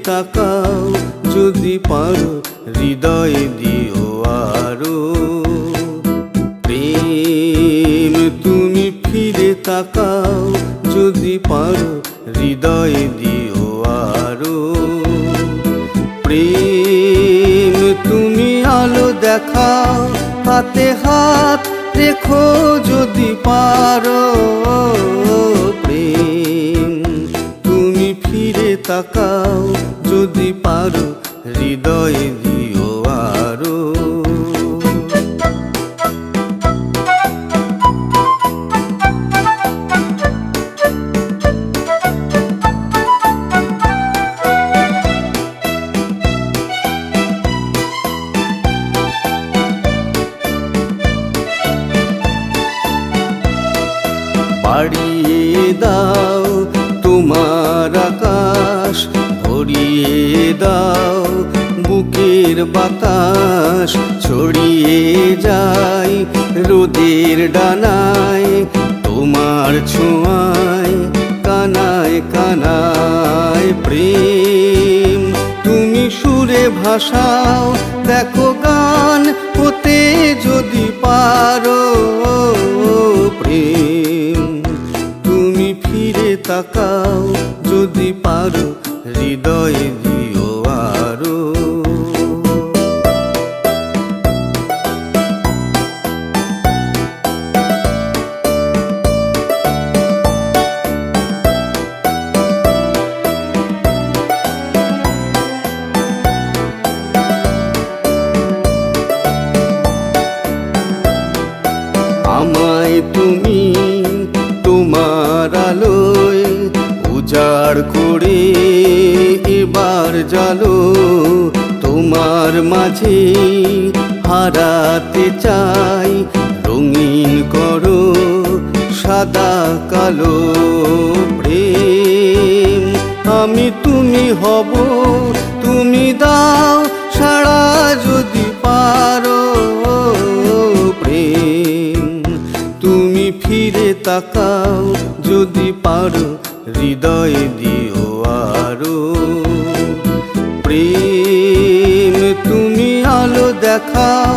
তাকাও যদি পারো হৃদয়ে দিও আরো প্রেম। তুমি ফিরে তাকাও যদি পারো হৃদয়ে দিও আরো প্রেম। তুমি আলো দেখাও হাতে হাত রেখো যদি পারো প্রেম। তুমি ফিরে তাকাও যদি পারো হৃদয়ে দিও আরো। বাড়িয়ে দাও তোমার আকাশ, ভরিয়ে দাও বুকের বাতাস, ছড়িয়ে যায় রোদের ডানায় তোমার ছোঁয়ায় কানায় কানায় প্রেম। তুমি সুরে ভাসাও দেখো গান হতে যদি পারো প্রেম। তুমি ফিরে তাকাও যদি পারো হৃদয়ে দিও আরো। আমায় তুমি তোমার আলোয় উজাড় করে এবার জালো, তোমার মাঝে হারাতে চাই। রঙিন করো সাদা কালো প্রেম। আমি তুমি হব তুমি দাও সাড়া যদি পারো প্রেম। তুমি ফিরে তাকাও যদি পারো হৃদয়ে দিও আরো প্রেম। তুমি আলো দেখাও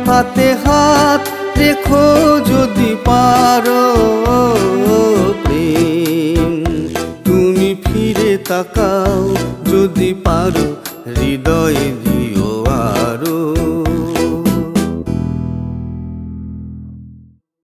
হাতে হাত রেখো যদি পারো প্রেম। তুমি ফিরে তাকাও যদি পারো হৃদয়ে